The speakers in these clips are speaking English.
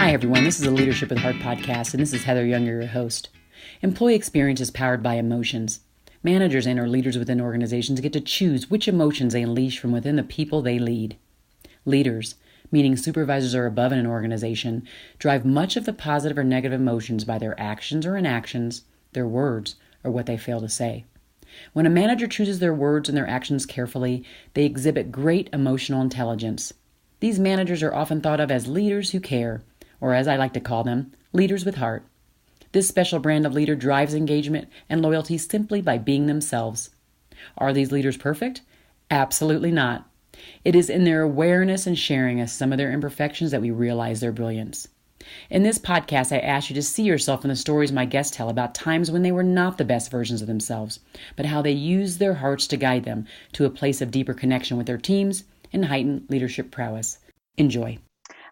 Hi, everyone. This is a Leadership with Heart podcast, and this is Heather Younger, your host. Employee experience is powered by emotions. Managers and or leaders within organizations get to choose which emotions they unleash from within the people they lead. Leaders, meaning supervisors or above in an organization, drive much of the positive or negative emotions by their actions or inactions, their words, or what they fail to say. When a manager chooses their words and their actions carefully, they exhibit great emotional intelligence. These managers are often thought of as leaders who care, or as I like to call them, leaders with heart. This special brand of leader drives engagement and loyalty simply by being themselves. Are these leaders perfect? Absolutely not. It is in their awareness and sharing of some of their imperfections that we realize their brilliance. In this podcast, I ask you to see yourself in the stories my guests tell about times when they were not the best versions of themselves, but how they used their hearts to guide them to a place of deeper connection with their teams and heightened leadership prowess. Enjoy.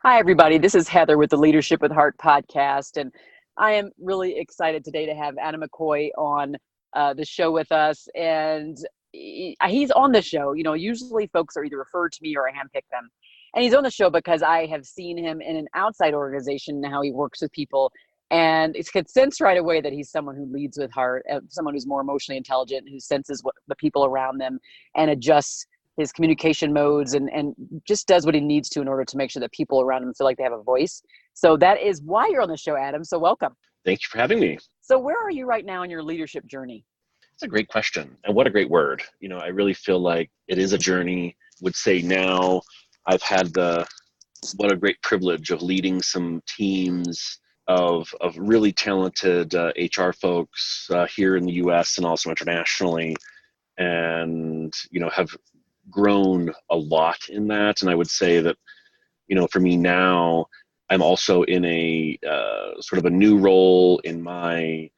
Hi, everybody. This is Heather with the Leadership with Heart podcast, and I am really excited today to have Adam McCoy on the show with us. And he's on the show. You know, usually folks are either referred to me or I handpick them. And he's on the show because I have seen him in an outside organization and how he works with people. And it's could sense right away that he's someone who leads with heart, someone who's more emotionally intelligent, who senses what the people around them and adjusts his communication modes and just does what he needs to in order to make sure that people around him feel like they have a voice. So that is why you're on the show, Adam. So welcome. Thank you for having me. So where are you right now in your leadership journey? It's a great question. And what a great word. You know, I really feel like it is a journey. Would say now I've had what a great privilege of leading some teams of really talented HR folks here in the US and also internationally. And, you know, have grown a lot in that. And I would say that, you know, for me now, I'm also in a sort of a new role in my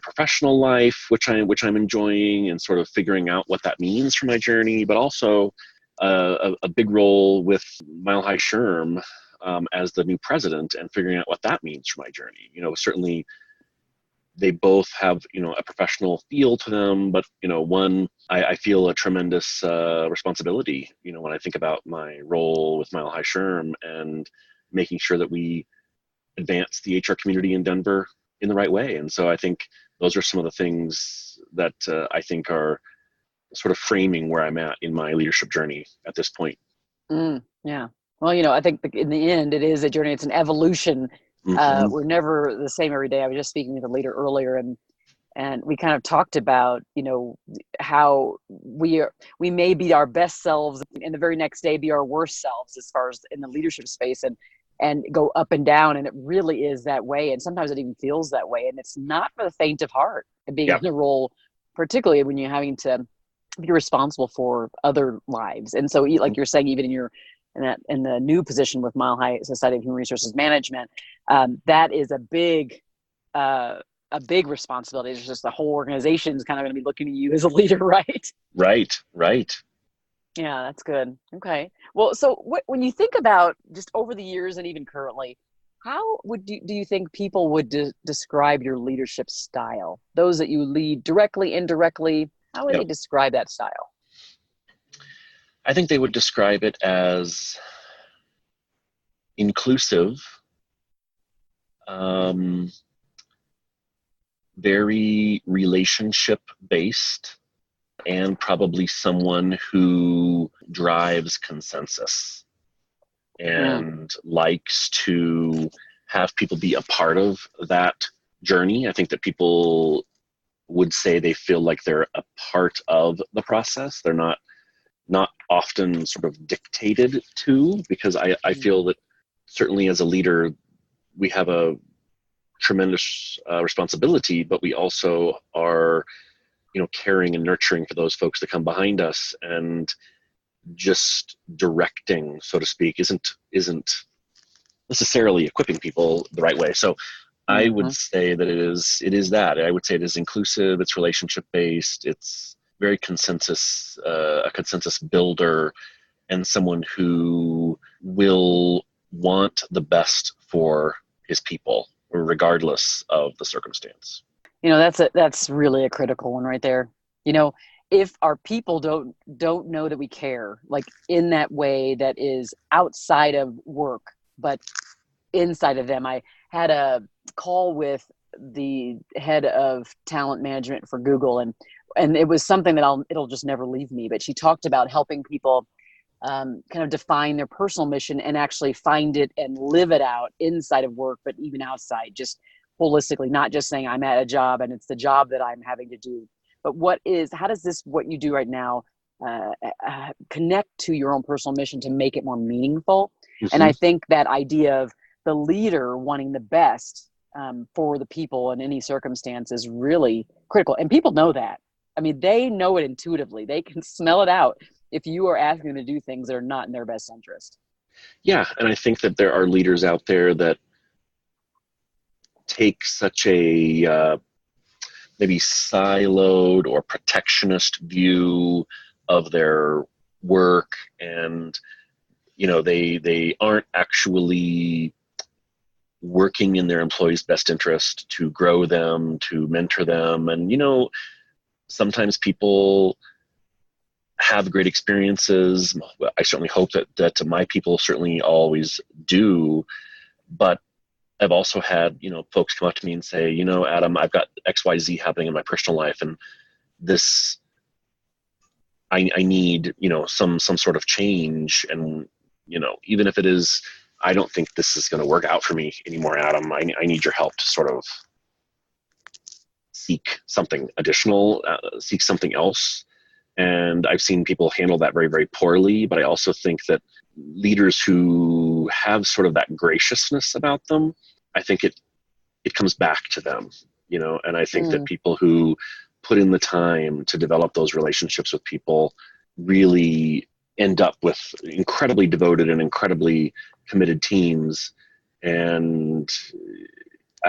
professional life, which I'm enjoying and sort of figuring out what that means for my journey, but also a big role with Mile High SHRM as the new president and figuring out what that means for my journey. You know, certainly they both have, you know, a professional feel to them, but, you know, one, I feel a tremendous responsibility, you know, when I think about my role with Mile High SHRM and making sure that we advance the HR community in Denver in the right way. And so I think those are some of the things that I think are sort of framing where I'm at in my leadership journey at this point. Yeah. Well, you know, I think in the end, it is a journey. It's an evolution. Mm-hmm. We're never the same every day. I was just speaking with a leader earlier, and we kind of talked about, you know, how we may be our best selves and the very next day be our worst selves as far as in the leadership space and go up and down. And it really is that way. And sometimes it even feels that way. And it's not for the faint of heart and being in a role, particularly when you're having to be responsible for other lives. And so like you're saying, even in the new position with Mile High Society of Human Resources Management, that is a big responsibility. It's just the whole organization is kind of going to be looking at you as a leader, right? Right. Yeah, that's good. Okay. Well, so when you think about just over the years and even currently, how do you think people would describe your leadership style? Those that you lead directly, indirectly, how would they describe that style? I think they would describe it as inclusive, very relationship based, and probably someone who drives consensus and likes to have people be a part of that journey. I think that people would say they feel like they're a part of the process. They're not often sort of dictated to, because I feel that certainly as a leader, we have a tremendous responsibility, but we also are, you know, caring and nurturing for those folks that come behind us, and just directing, so to speak, isn't necessarily equipping people the right way. So I would say that it is that. I would say it is inclusive, it's relationship based, it's very a consensus builder, and someone who will want the best for his people, regardless of the circumstance. You know, that's really a critical one right there. You know, if our people don't know that we care, like in that way that is outside of work, but inside of them. I had a call with the head of talent management for Google, and it was something that it'll just never leave me. But she talked about helping people kind of define their personal mission and actually find it and live it out inside of work, but even outside, just holistically, not just saying I'm at a job and it's the job that I'm having to do, but how does this, what you do right now, connect to your own personal mission to make it more meaningful? Mm-hmm. And I think that idea of the leader wanting the best for the people in any circumstance is really critical. And people know that. I mean, they know it intuitively. They can smell it out if you are asking them to do things that are not in their best interest. Yeah, and I think that there are leaders out there that take such a maybe siloed or protectionist view of their work, and they aren't actually working in their employees' best interest to grow them, to mentor them. And sometimes people have great experiences. I certainly hope that my people certainly always do, but I've also had, folks come up to me and say, Adam, I've got XYZ happening in my personal life, and this, I need, some sort of change. And, even if it is, I don't think this is going to work out for me anymore, Adam. I need your help to sort of seek something additional, seek something else. And I've seen people handle that very, very poorly. But I also think that leaders who have sort of that graciousness about them, I think it comes back to them, and I think that people who put in the time to develop those relationships with people really end up with incredibly devoted and incredibly committed teams. And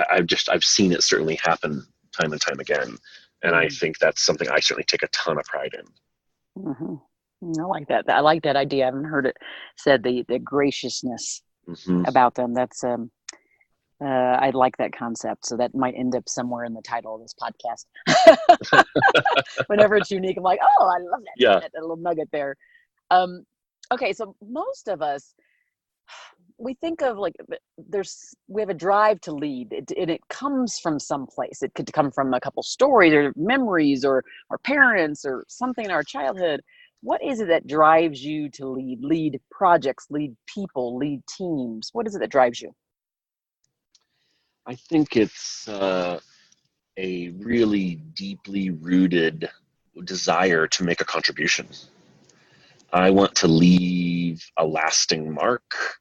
I've seen it certainly happen time and time again. And I think that's something I certainly take a ton of pride in. Mm-hmm. I like that. I like that idea. I haven't heard it said, the graciousness about them. That's I like that concept. So that might end up somewhere in the title of this podcast. Whenever it's unique, I'm like, oh, I love that. Yeah. That little nugget there. Okay, so most of us, we think of like we have a drive to lead, and it comes from someplace. It could come from a couple stories or memories or our parents or something in our childhood. What is it that drives you to lead projects, lead people, lead teams? What is it that drives you? I think it's a really deeply rooted desire to make a contribution. I want to leave a lasting mark.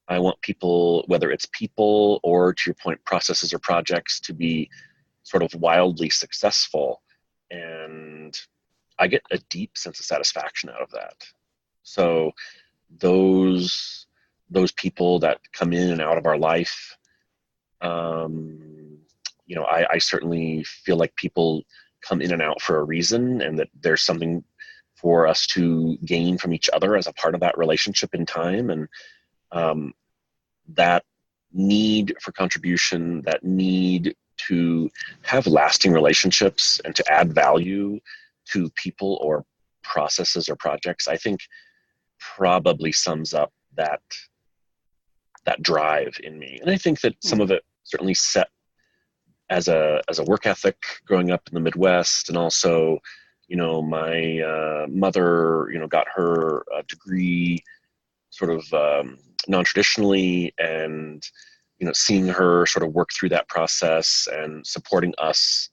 I want people, whether it's people or, to your point, processes or projects, to be sort of wildly successful. And I get a deep sense of satisfaction out of that. So those people that come in and out of our life, I certainly feel like people come in and out for a reason, and that there's something for us to gain from each other as a part of that relationship in time. And that need for contribution, that need to have lasting relationships and to add value to people or processes or projects, I think probably sums up that drive in me. And I think that some of it certainly set as a work ethic growing up in the Midwest. And also, my mother, got her degree sort of non-traditionally, and seeing her sort of work through that process and supporting us,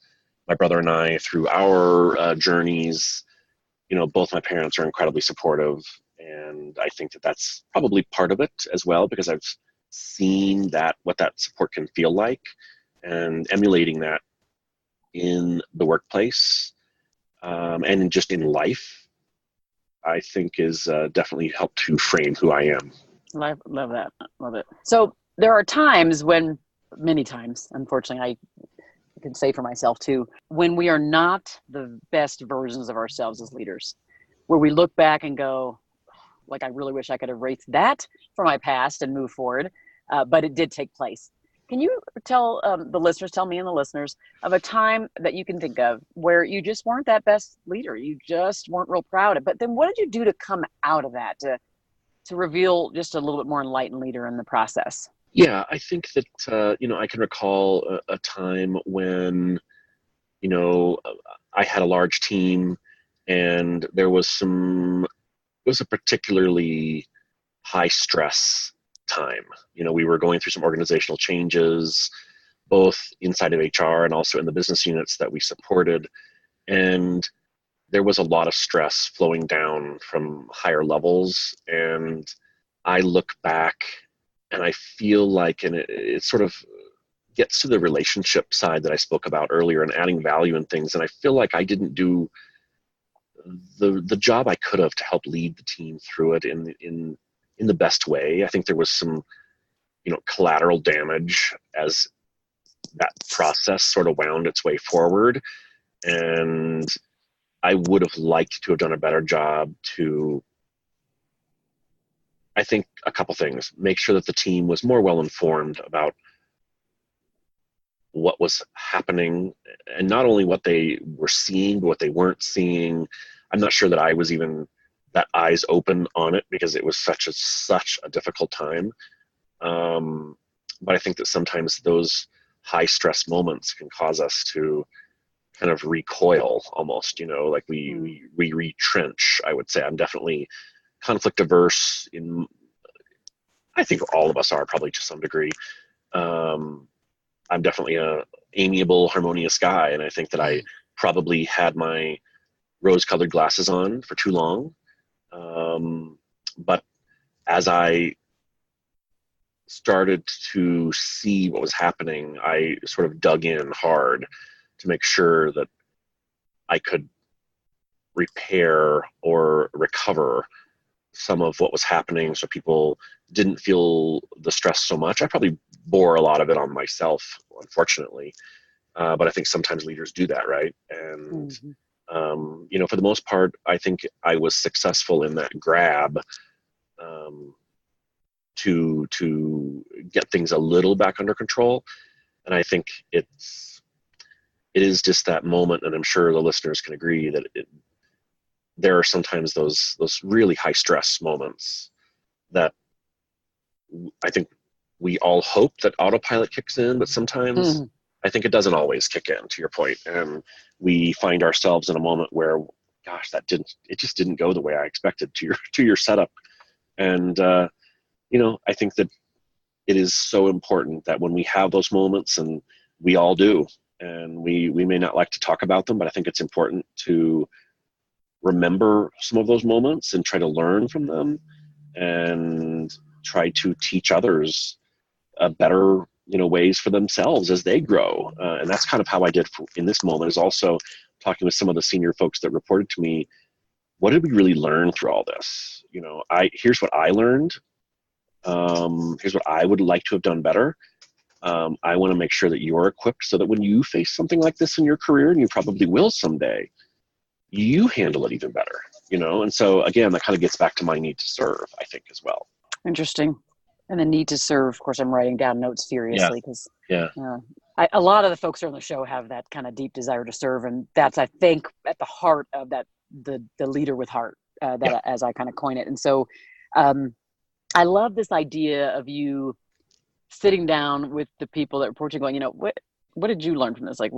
my brother and I, through our journeys. Both my parents are incredibly supportive, and I think that that's probably part of it as well, because I've seen what that support can feel like, and emulating that in the workplace and just in life, I think is definitely helped to frame who I am. Love that. Love it. So there are times many times, unfortunately, I can say for myself too, when we are not the best versions of ourselves as leaders, where we look back and go, like, I really wish I could erase that from my past and move forward. But it did take place. Can you tell tell me and the listeners, of a time that you can think of where you just weren't that best leader? You just weren't real proud of it. But then what did you do to come out of that, to reveal just a little bit more enlightened leader in the process? Yeah, I think that I can recall a time when I had a large team, and there was some. It was a particularly high stress time. We were going through some organizational changes, both inside of HR and also in the business units that we supported, and there was a lot of stress flowing down from higher levels. And I look back and I feel like, and it sort of gets to the relationship side that I spoke about earlier and adding value and things. And I feel like I didn't do the job I could have to help lead the team through it in the best way. I think there was some, collateral damage as that process sort of wound its way forward. And I would have liked to have done a better job to, I think, a couple things. Make sure that the team was more well informed about what was happening, and not only what they were seeing, but what they weren't seeing. I'm not sure that I was even that eyes open on it, because it was such a difficult time. But I think that sometimes those high stress moments can cause us to kind of recoil almost, like we retrench, I would say. I'm definitely conflict averse I think all of us are, probably to some degree. I'm definitely a amiable, harmonious guy, and I think that I probably had my rose-colored glasses on for too long. But as I started to see what was happening, I sort of dug in hard to make sure that I could repair or recover some of what was happening, so people didn't feel the stress so much. I probably bore a lot of it on myself, unfortunately, but I think sometimes leaders do that, right? And for the most part, I think I was successful in that grab to get things a little back under control. And I think it is just that moment, and I'm sure the listeners can agree that there are sometimes those really high stress moments that I think we all hope that autopilot kicks in, but sometimes I think it doesn't always kick in, to your point. And we find ourselves in a moment where, gosh, it just didn't go the way I expected to your setup. And, I think that it is so important that when we have those moments, and we all do, and we may not like to talk about them, but I think it's important to remember some of those moments and try to learn from them, and try to teach others better ways for themselves as they grow. And that's kind of how I did in this moment, is also talking with some of the senior folks that reported to me. What did we really learn through all this? Here's what I learned. Here's what I would like to have done better. I want to make sure that you're equipped so that when you face something like this in your career, and you probably will someday, you handle it even better, And so again, that kind of gets back to my need to serve, I think, as well. Interesting. And the need to serve, of course, I'm writing down notes furiously, because a lot of the folks on the show have that kind of deep desire to serve. And that's, I think, at the heart of that, the leader with heart, as I kind of coin it. And so I love this idea of you sitting down with the people that report to you, going, what did you learn from this? Like,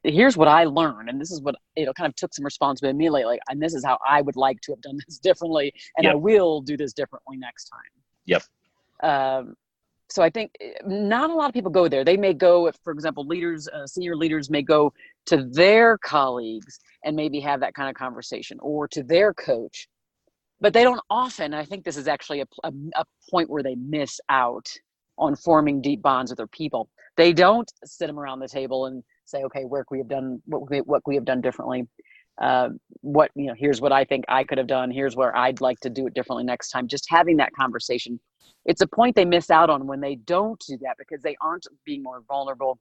here's what I learned. And this is what, kind of took some responsibility immediately. Like, and this is how I would like to have done this differently. And I will do this differently next time. Yep. So I think not a lot of people go there. They may go, for example, leaders, senior leaders may go to their colleagues and maybe have that kind of conversation, or to their coach, but they don't often. I think this is actually a point where they miss out on forming deep bonds with their people. They don't sit them around the table and say, okay, what we have done differently. Here's what I think I could have done. Here's where I'd like to do it differently next time. Just having that conversation. It's a point they miss out on when they don't do that, because they aren't being more vulnerable.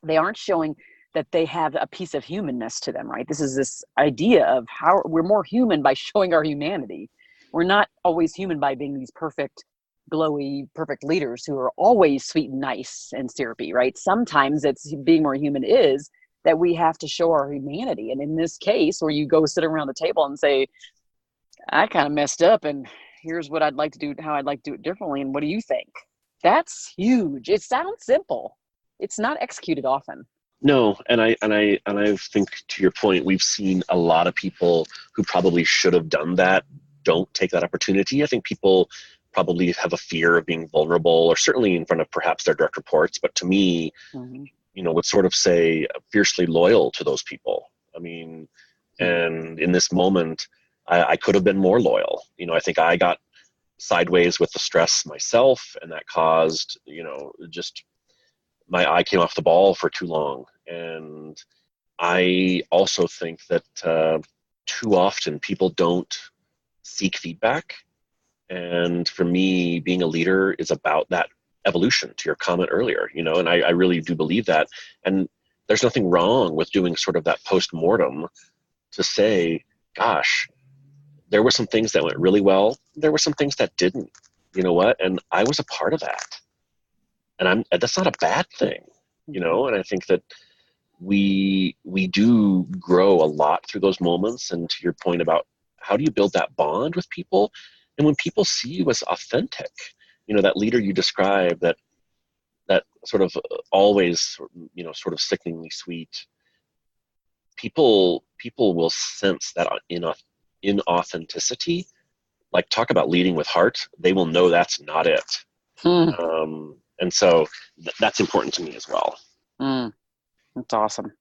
They aren't showing that they have a piece of humanness to them, right? This is this idea of how we're more human by showing our humanity. We're not always human by being these perfect, glowy, perfect leaders who are always sweet and nice and syrupy, right? Sometimes it's being more human is that we have to show our humanity. And in this case, where you go sit around the table and say, I kind of messed up, and here's what I'd like to do, how I'd like to do it differently. And what do you think? That's huge. It sounds simple. It's not executed often. No, and I think, to your point, we've seen a lot of people who probably should have done that don't take that opportunity. I think people probably have a fear of being vulnerable, or certainly in front of perhaps their direct reports. But to me, Mm-hmm. would sort of say fiercely loyal to those people. I mean, and in this moment, I could have been more loyal. I think I got sideways with the stress myself, and that caused, just my eye came off the ball for too long. And I also think that too often people don't seek feedback. And for me, being a leader is about that evolution, to your comment earlier, and I really do believe that. And there's nothing wrong with doing sort of that post-mortem to say, gosh, there were some things that went really well. There were some things that didn't, you know what? And I was a part of that. And that's not a bad thing, and I think that we do grow a lot through those moments. And to your point about how do you build that bond with people, and when people see you as authentic, that leader you described, that sort of always, sort of sickeningly sweet, people will sense that inauthenticity. Like, talk about leading with heart, they will know that's not it. And so that's important to me as well. That's awesome.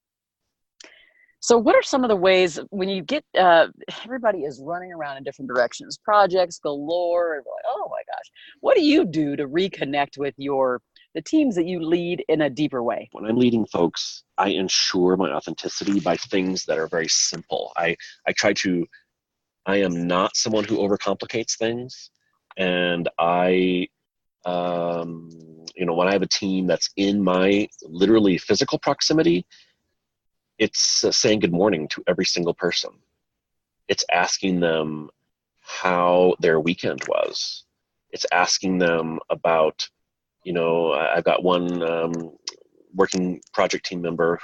So what are some of the ways when you get, everybody is running around in different directions, projects galore, and like, oh my gosh, what do you do to reconnect with the teams that you lead in a deeper way? When I'm leading folks, I ensure my authenticity by things that are very simple. I am not someone who overcomplicates things. And when I have a team that's in my literally physical proximity, it's saying good morning to every single person. It's asking them how their weekend was. It's asking them about, I've got one working project team member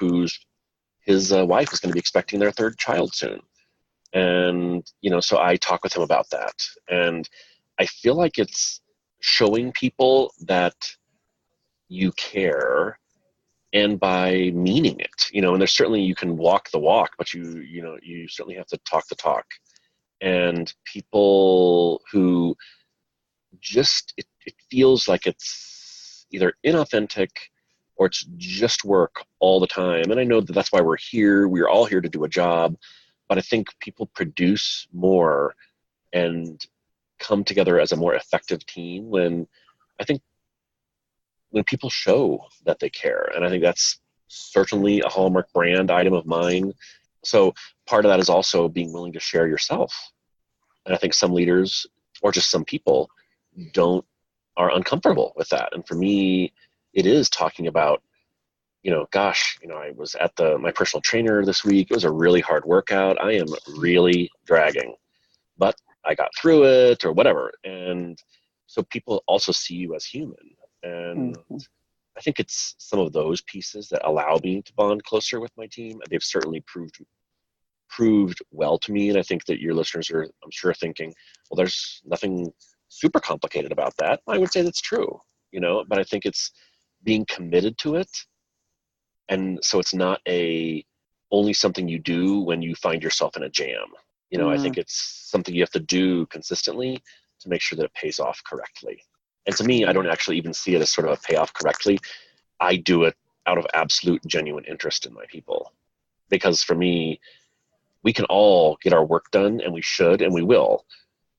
his wife is going to be expecting their third child soon. And, so I talk with him about that. And I feel like it's showing people that you care, and by meaning it, and there's certainly, you can walk the walk, but you certainly have to talk the talk. And people who just, it feels like it's either inauthentic or it's just work all the time. And I know that that's why we're here. We're all here to do a job, but I think people produce more and come together as a more effective team when people show that they care. And I think that's certainly a hallmark brand item of mine. So part of that is also being willing to share yourself. And I think some leaders, or just some people, are uncomfortable with that. And for me, it is talking about, I was at my personal trainer this week. It was a really hard workout. I am really dragging, but I got through it, or whatever. And so people also see you as human. And I think it's some of those pieces that allow me to bond closer with my team. They've certainly proved well to me. And I think that your listeners are, I'm sure, thinking, well, there's nothing super complicated about that. I would say that's true, but I think it's being committed to it. And so it's not only something you do when you find yourself in a jam. I think it's something you have to do consistently to make sure that it pays off correctly. And to me, I don't actually even see it as sort of a payoff correctly. I do it out of absolute genuine interest in my people. Because for me, we can all get our work done, and we should, and we will.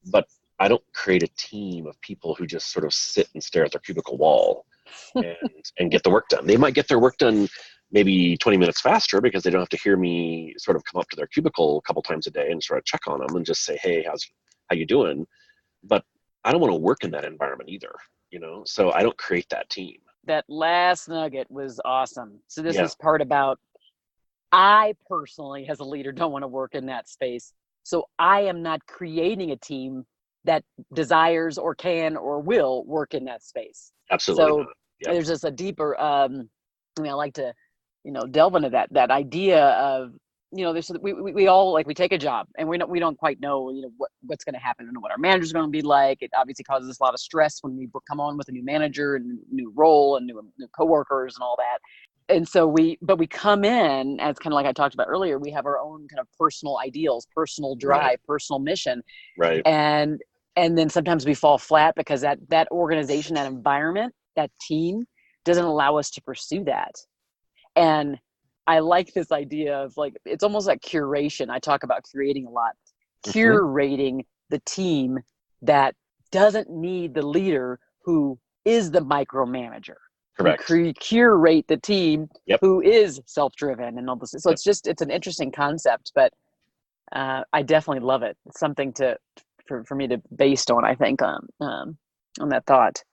But I don't create a team of people who just sort of sit and stare at their cubicle wall and get the work done. They might get their work done maybe 20 minutes faster because they don't have to hear me sort of come up to their cubicle a couple times a day and sort of check on them and just say, hey, how you doing? But I don't want to work in that environment either, so I don't create that team. That last nugget was awesome. So this is part about, I personally, as a leader, don't want to work in that space. So I am not creating a team that desires or can or will work in that space. Absolutely. So there's just a deeper, I like to, delve into that idea of, we all, like, we take a job and we don't quite know, what's going to happen and what our manager's going to be like. It obviously causes us a lot of stress when we come on with a new manager and new role and new coworkers and all that. And so we come in as, kind of like I talked about earlier, we have our own kind of personal ideals, personal drive, Right. personal mission. Right. And then sometimes we fall flat because that organization, that environment, that team doesn't allow us to pursue that. And I like this idea of, like, it's almost like curation. I talk about curating a lot, curating the team that doesn't need the leader who is the micromanager. Correct. Curate the team Yep. who is self-driven and all this. So it's an interesting concept, but I definitely love it. It's something for me to based on, I think, on that thought.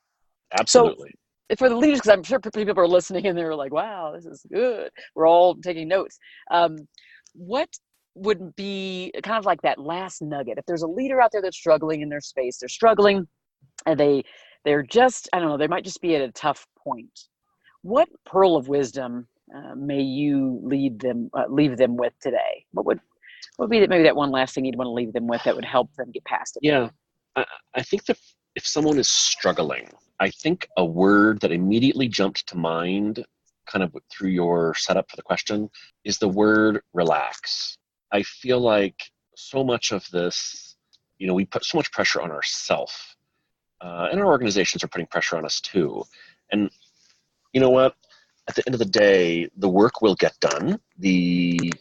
Absolutely. So, for the leaders, because I'm sure people are listening and they're like, wow, this is good. We're all taking notes. What would be kind of like that last nugget? If there's a leader out there that's struggling in their space, they're struggling, and they're just, I don't know, they might just be at a tough point. What pearl of wisdom may you leave them with today? What would be maybe that one last thing you'd want to leave them with that would help them get past it? Yeah. I think that if someone is struggling, I think a word that immediately jumped to mind, kind of through your setup for the question, is the word relax. I feel like so much of this, we put so much pressure on ourselves, and our organizations are putting pressure on us too. And you know what? At the end of the day, the work will get done. The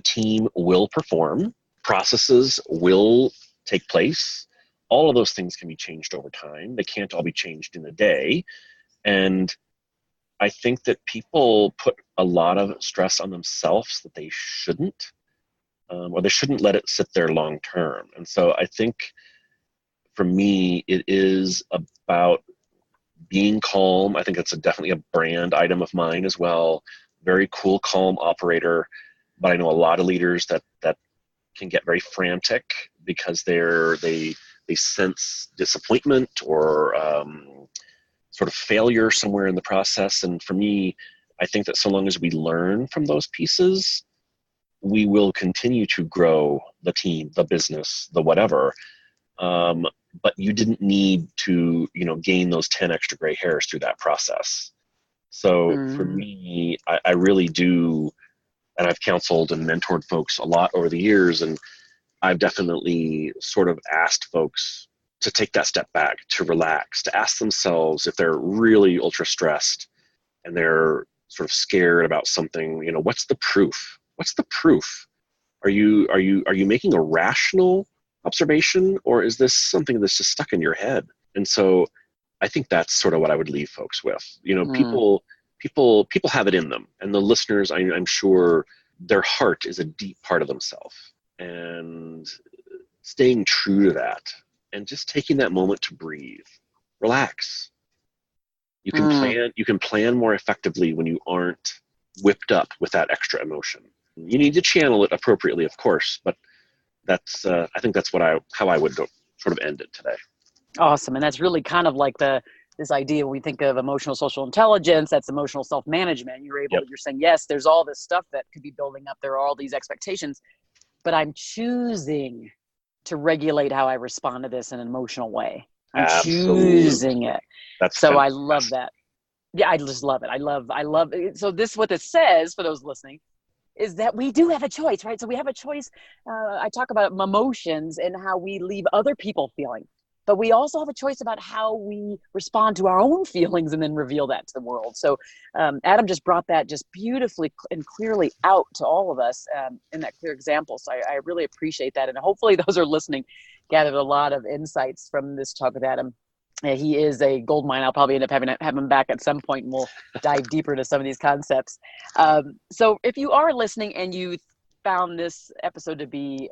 team will perform. Processes will take place. All of those things can be changed over time. They can't all be changed in a day. And I think that people put a lot of stress on themselves that they shouldn't, or they shouldn't let it sit there long term. And so I think for me, it is about being calm. I think that's definitely a brand item of mine as well. Very cool, calm operator. But I know a lot of leaders that can get very frantic because they sense disappointment or sort of failure somewhere in the process. And for me, I think that so long as we learn from those pieces, we will continue to grow the team, the business, the whatever. But you didn't need to, gain those 10 extra gray hairs through that process. So for me, I really do, and I've counseled and mentored folks a lot over the years, and I've definitely sort of asked folks to take that step back, to relax, to ask themselves if they're really ultra stressed and they're sort of scared about something, what's the proof? What's the proof? Are you making a rational observation, or is this something that's just stuck in your head? And so I think that's sort of what I would leave folks with. People have it in them, and the listeners, I'm sure their heart is a deep part of themselves. And staying true to that and just taking that moment to breathe, relax. You can plan more effectively when you aren't whipped up with that extra emotion. You need to channel it appropriately, of course, but that's I think that's how I would sort of end it today. Awesome. And that's really kind of like this idea when we think of emotional social intelligence, that's emotional self-management. You're saying, yes, there's all this stuff that could be building up. There are all these expectations, but I'm choosing to regulate how I respond to this in an emotional way. I'm choosing it. I love that. Yeah, I just love it. I love it. So what this says for those listening is that we do have a choice, right? So we have a choice. I talk about emotions and how we leave other people feeling, but we also have a choice about how we respond to our own feelings and then reveal that to the world. So Adam just brought that just beautifully and clearly out to all of us in that clear example. So I really appreciate that. And hopefully those who are listening gathered a lot of insights from this talk with Adam. He is a gold mine. I'll probably end up having him back at some point, and we'll dive deeper into some of these concepts. So if you are listening and you found this episode to be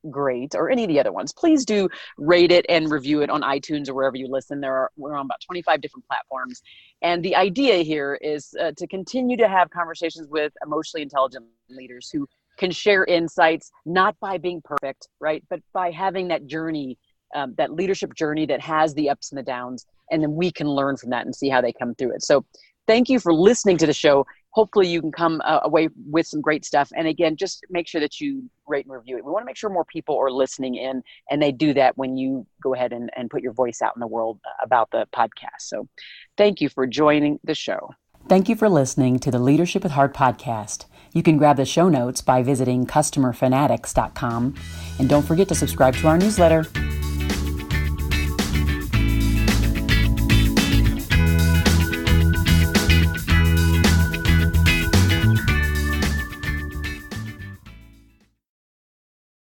great, or any of the other ones, please do rate it and review it on iTunes or wherever you listen. We're on about 25 different platforms. And the idea here is to continue to have conversations with emotionally intelligent leaders who can share insights, not by being perfect, right? But by having that journey, that leadership journey that has the ups and the downs, and then we can learn from that and see how they come through it. So thank you for listening to the show. hopefully you can come away with some great stuff. And again, just make sure that you rate and review it. We want to make sure more people are listening in, and they do that when you go ahead and put your voice out in the world about the podcast. So thank you for joining the show. Thank you for listening to the Leadership with Heart podcast. You can grab the show notes by visiting customerfanatics.com. And don't forget to subscribe to our newsletter.